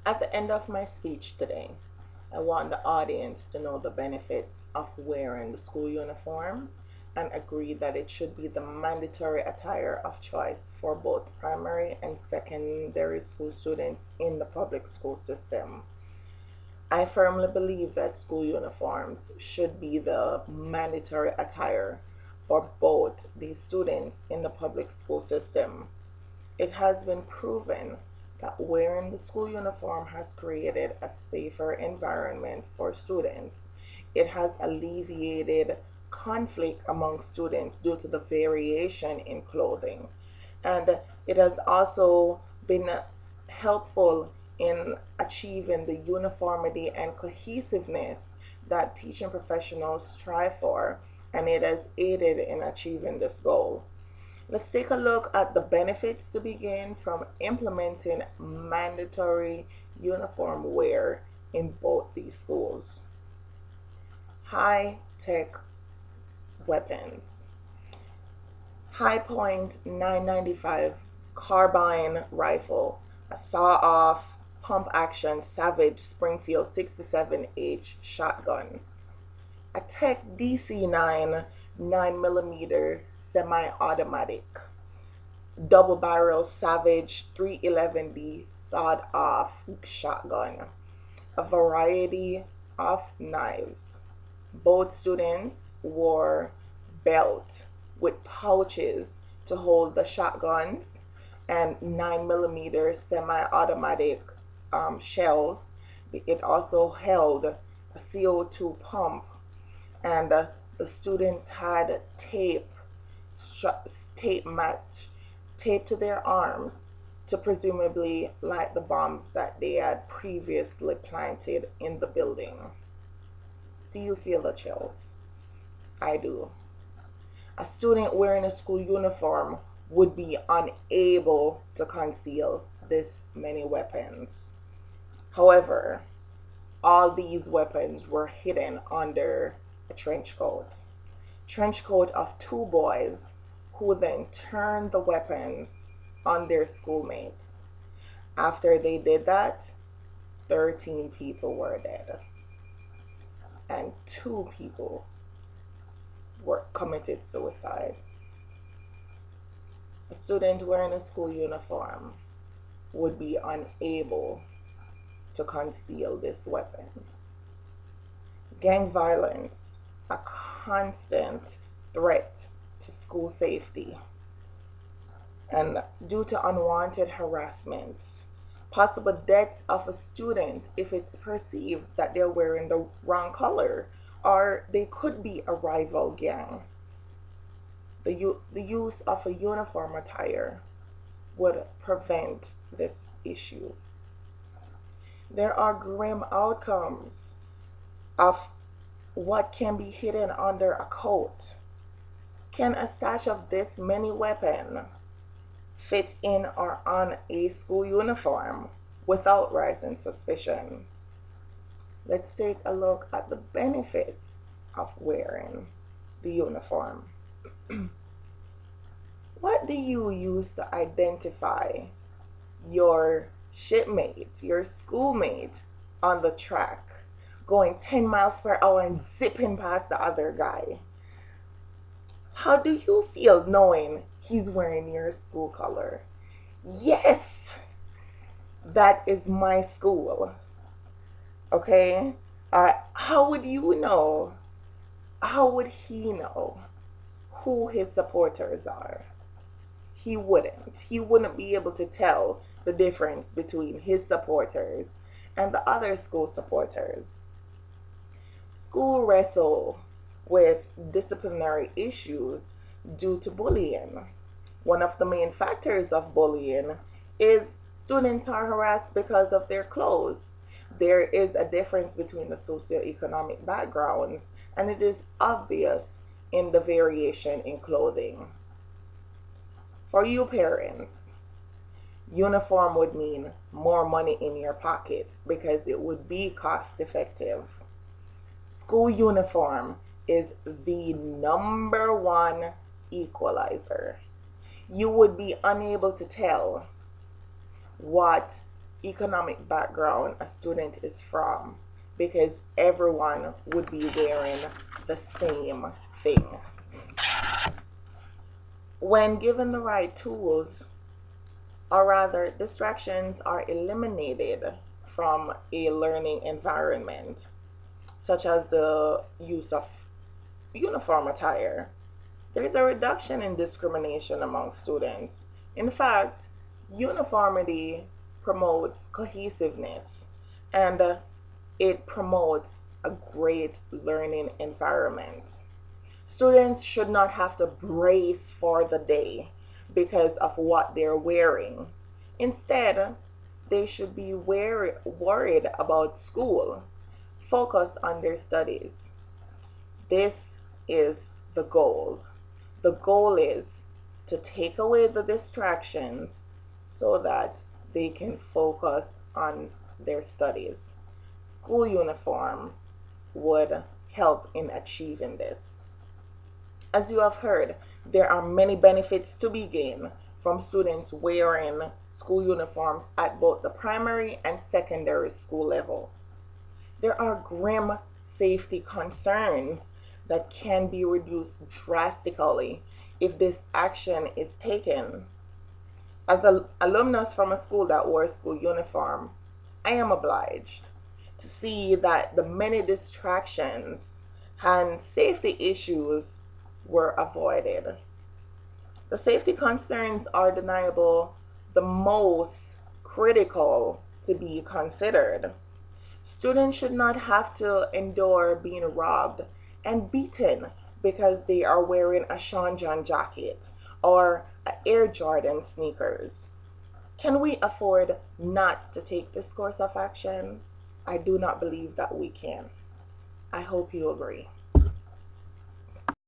At the end of my speech today, I want the audience to know the benefits of wearing the school uniform and agree that it should be the mandatory attire of choice for both primary and secondary school students in the public school system. I firmly believe that school uniforms should be the mandatory attire for both the students in the public school system. It has been proven that wearing the school uniform has created a safer environment for students. It has alleviated conflict among students due to the variation in clothing. And it has also been helpful in achieving the uniformity and cohesiveness that teaching professionals strive for, and it has aided in achieving this goal. Let's take a look at the benefits to begin from implementing mandatory uniform wear in both these schools. High-tech weapons. High Point 995 carbine rifle, a saw-off pump-action Savage Springfield 67H shotgun, a Tech DC-9 9mm semi-automatic, double-barrel Savage 311D sawed-off shotgun, a variety of knives. Both students wore belts with pouches to hold the shotguns and 9mm semi-automatic shells. It also held a CO2 pump, and the students had tape match taped to their arms to presumably light the bombs that they had previously planted in the building. Do you feel the chills? I do. A student wearing a school uniform would be unable to conceal this many weapons. However, all these weapons were hidden under a trench coat of two boys who then turned the weapons on their schoolmates. After they did that, 13 people were dead and 2 people were committed suicide. A student wearing a school uniform would be unable to conceal this weapon. Gang violence, a constant threat to school safety, and due to unwanted harassments, possible deaths of a student if it's perceived that they're wearing the wrong color, or they could be a rival gang. The use of a uniform attire would prevent this issue. There are grim outcomes of what can be hidden under a coat. Can a stash of this many weapons fit in or on a school uniform without raising suspicion? Let's take a look at the benefits of wearing the uniform. What do you use to identify your shipmate, your schoolmate on the track, going 10 miles per hour and zipping past the other guy? How do you feel knowing he's wearing your school color? Yes, that is my school. Okay? How would you know? How would he know who his supporters are? He wouldn't. He wouldn't be able to tell the difference between his supporters and the other school supporters. School wrestle with disciplinary issues due to bullying. One of the main factors of bullying is students are harassed because of their clothes. There is a difference between the socioeconomic backgrounds, and it is obvious in the variation in clothing. For you parents, uniform would mean more money in your pocket because it would be cost effective. School uniform is the #1 equalizer. You would be unable to tell what economic background a student is from, because everyone would be wearing the same thing. When given the right tools, or rather distractions are eliminated from a learning environment, such as the use of uniform attire, there is a reduction in discrimination among students. In fact, uniformity promotes cohesiveness, and it promotes a great learning environment. Students should not have to brace for the day because of what they're wearing. Instead, they should be worried about school, focus on their studies. This is the goal. The goal is to take away the distractions so that they can focus on their studies. School uniform would help in achieving this. As you have heard, there are many benefits to be gained from students wearing school uniforms at both the primary and secondary school level. There are grim safety concerns that can be reduced drastically if this action is taken. As an alumnus from a school that wore a school uniform, I am obliged to see that the many distractions and safety issues were avoided. The safety concerns are deniable, the most critical to be considered. Students should not have to endure being robbed and beaten because they are wearing a Sean John jacket or Air Jordan sneakers. Can we afford not to take this course of action? I do not believe that we can. I hope you agree.